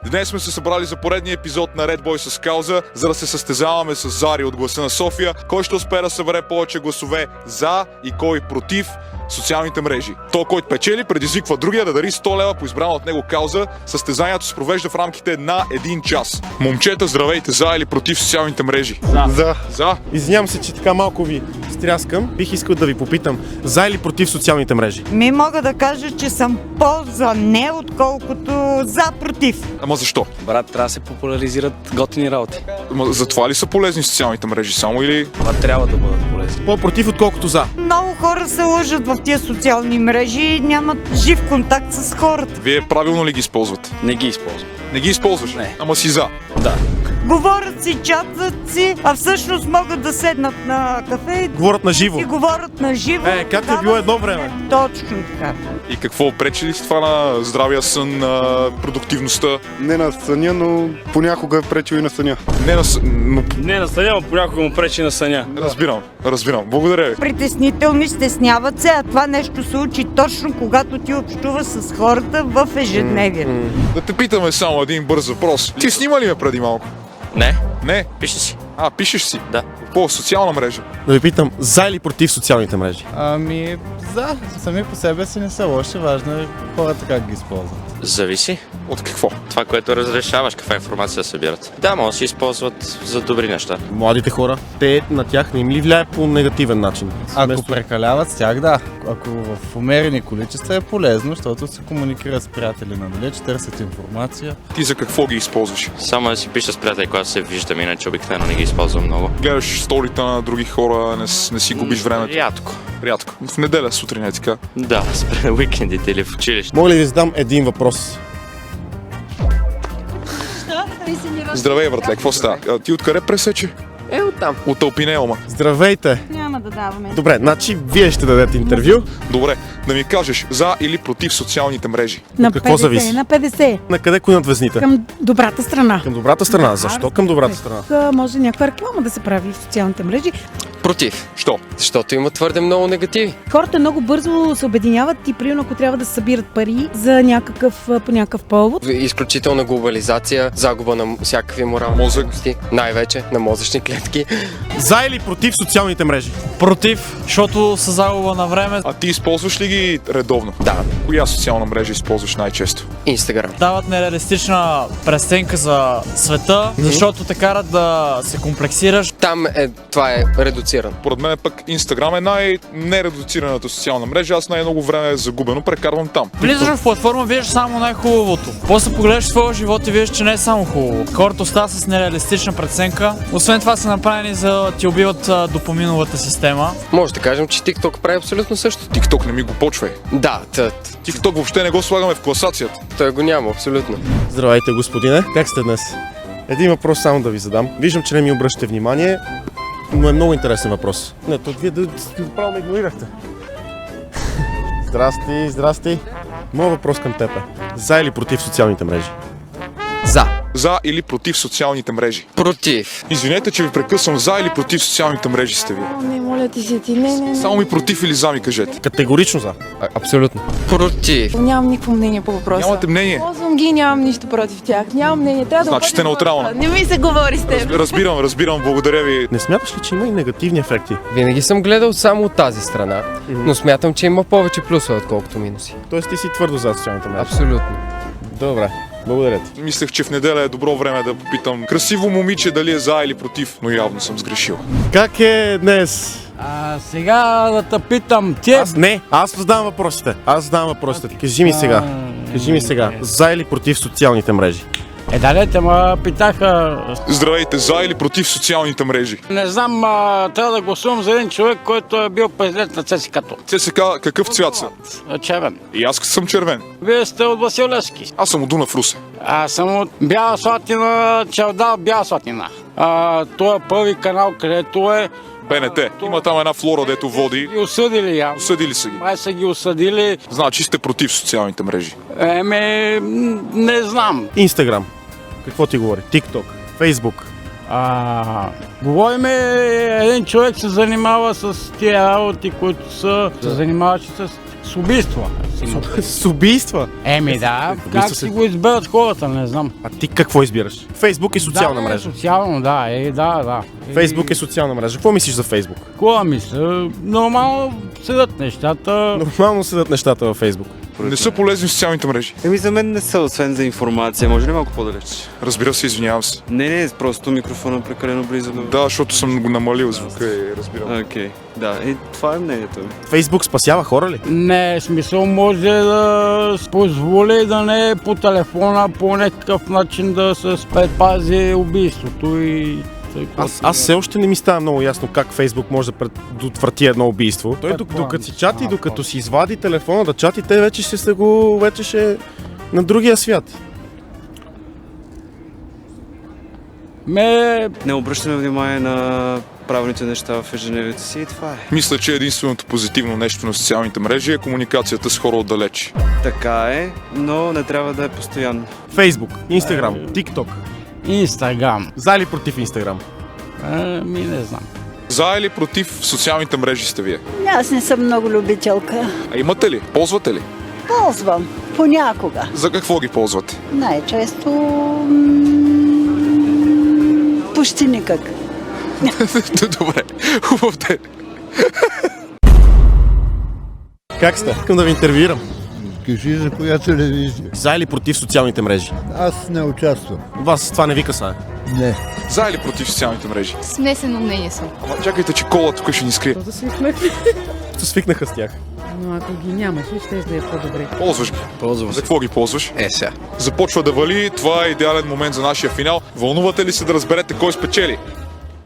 Днес сме се събрали за поредния епизод на Red Boy с кауза, за да се състезаваме с Зари от Гласа на София. Кой ще успее да събере повече гласове за и кой против социалните мрежи. Той, който печели, предизвиква другия да дари 100 лева по избрана от него кауза. Състезанието се провежда в рамките на 1 час. Момчета, здравейте, за или против социалните мрежи? За. Извинявам се, че така малко ви стряскам. Бих искал да ви попитам, за или против социалните мрежи? Мога да кажа, че съм по-за не, отколкото за против. Ама защо? Брат, трябва да се популяризират готини работи. Ама за това ли са полезни социалните мрежи само или... Това трябва да бъдат полезни. По-против, отколкото за. Много хора се лъжат в тия социални мрежи и нямат жив контакт с хората. Вие правилно ли ги използвате? Не ги използвам. Не ги използваш? Не. Ама си за. Да. Говорят си, чатат си, а всъщност могат да седнат на кафе Говорят на живо. и говорят на живо. Както е било едно време. Точно така. И какво пречи ли това на здравия сън, на продуктивността? Не на съня, но понякога е пречил и на съня. Не на съня, но понякога му пречи на съня. Разбирам. Благодаря ви. Притеснителни, стесняват се, а това нещо се учи точно когато ти общуваш с хората в ежедневието. Да те питаме само един бърз въпрос. Ти снима ли ме преди малко? Не? Пиши си. Пишеш си? Да. По социална мрежа? Да ви питам, за или против социалните мрежи? За. Сами по себе си не са лоши, важно е хората как ги използват. Зависи. От какво? Това, което разрешаваш, каква информация събират. Да, може да се използват за добри неща. Младите хора, те на тях не им ли влияе по негативен начин? Ако прекаляват с тях, да. Ако в умерени количества е полезно, защото се комуникират с приятели надалеч, търсят информация. Ти за какво ги използваш? Само да си пиша с приятели, когато се виждам, иначе обикновено не ги използвам много. Гледаш сторите на други хора, не си губиш времето? Рядко. В неделя сутрин е така. Да, спред уикендите или в училище. Мога ли да ви задам един въпрос? Здравей, братле, какво става? Ти откъде пресече? Оттам. От Алпинеума. Здравейте! Няма да даваме. Добре, значи вие ще дадете интервю. Добре, да ми кажеш за или против социалните мрежи. На какво 50, зависи? На 50. На къде клонят везните? Към добрата страна. Към добрата страна. Защо към добрата страна? Може някаква реклама да се прави в социалните мрежи. Против, Що? защото има твърде много негативи. Хората много бързо се обединяват и примерно ако трябва да се събират пари за по някакъв повод. Изключителна глобализация, загуба на всякакви морални Мозък. ценности, най-вече на мозъчни клетки. За или против социалните мрежи? Против, защото са загуба на време. А ти използваш ли ги редовно? Да, Коя социална мрежа използваш най-често? Инстаграм. Дават нереалистична преценка за света, защото те карат да се комплексираш. Там това е редуцирано. Поред мен пък Инстаграм е най-нередуцираната социална мрежа. Аз най-много време е загубено, прекарвам там. Влизаш в платформа, виждаш само най-хубавото. После погледаш своя живот и виждаш, че не е само хубаво. Хората остават с нереалистична преценка. Освен това са направени за да ти убиват допаминовата система. Може да кажем, че TikTok прави абсолютно също. Тикток не ми го почвай. Да, Тикток въобще не го слагаме в класацията. той го няма, абсолютно. Здравейте, господине. Как сте днес? Един въпрос само да ви задам. Виждам, че не ми обръщате внимание, но е много интересен въпрос. Не, то вие направо ме игнорирахте. Здрасти. Моят въпрос към теб е. За или против социалните мрежи? За или против социалните мрежи? Против. Извинете, че ви прекъсвам. За или против социалните мрежи сте ви? Не, моля ти се ти, не. Само ми против или за ми кажете. Категорично за. Абсолютно. Против. Нямам никакво мнение по въпроса. Нямате мнение? Ползвам ги и нямам нищо против тях. Нямам мнение. Трябва да Значи сте неутрална. Не ми се говори с теб. Разбирам. Благодаря ви. Не смяташ ли, че има и негативни ефекти? Винаги съм гледал само от тази страна, но смятам, че има повече плюсове, отколкото минуси. Тоест ти си твърдо за социалните мрежи? Абсолютно. Добре. Благодаря ти. Мислех, че в неделя е добро време да попитам красиво момиче дали е за или против, но явно съм сгрешил. Как е днес? Сега да те питам, Аз задавам въпросите. Кажи ми сега. За или против социалните мрежи? Далете ма питаха. Здравейте, за или против социалните мрежи? Не знам, трябва да гласувам за един човек, който е бил президент на ЦСКА-то. ЦСК какъв цвят са? Червен. И аз съм червен. Вие сте от Васил Левски. Аз съм от Дунав, Русе. Аз съм от Бяла Слатина, Чавдал, Бяла Слатина. Това е първи канал, където е БНТ. Има там една флора, дето води. ги осъдили я. Осъдили са ги. Май са ги осъдили. Значи сте против социалните мрежи. Не знам. Инстаграм. Какво ти говори? TikTok, Facebook. Говорим, един човек се занимава с тия работи, които се занимаваше с С убийства. С убийства? Еми да, Убийства как се- си го изберат хората, не знам. А ти какво избираш? Фейсбук е социална Да, мрежа. Социално, да, да. Фейсбук е социална мрежа. Какво мислиш за Фейсбук? Какво мисля? Нормално седат нещата. Нормално седат нещата във Фейсбук. Не са полезни в социалните мрежи. Еми за мен не са, освен за информация. Може ли малко по-далеч? Разбира се, извинявам се. Не, просто микрофона прекалено близо до... Да, защото съм го намалил звука и разбирам. Окей, да, и това е мнението ми. Фейсбук спасява хора ли? Не, смисъл може да се позволи да не е по телефона по някакъв начин да се предпази убийството и... Аз все още не ми става много ясно как Фейсбук може да предотврати едно убийство. Той докато си чати, докато си извади телефона да чати, те вече ще са го... вече ще е на другия свят. Не обръщаме внимание на правилните неща в ежедневието си и това е. Мисля, че единственото позитивно нещо на социалните мрежи е комуникацията с хора отдалеч. Така е, но не трябва да е постоянно. Фейсбук, Инстаграм, ТикТок. Инстаграм. За или против Инстаграм? Не знам. За или против социалните мрежи сте вие? Аз не съм много любителка. А имате ли? Ползвате ли? Ползвам. Понякога. За какво ги ползвате? Най-често... почти никак. Добре, хубав ден. Как сте? Искам да ви интервюирам. Кажи за коя телевизия. За или против социалните мрежи? Аз не участвам. Вас това не ви касае. Не. За или против социалните мрежи? Смесено мнение съм. Ама чакайте, че кола тук ще ни скрие. Да свикнах. Свикнаха с тях. Но ако ги нямаш, ще да е по-добре. Ползваш ги. Ползвам За какво ги ползваш? сега. Започва да вали, това е идеален момент за нашия финал. Вълнувате ли се да разберете кой спечели?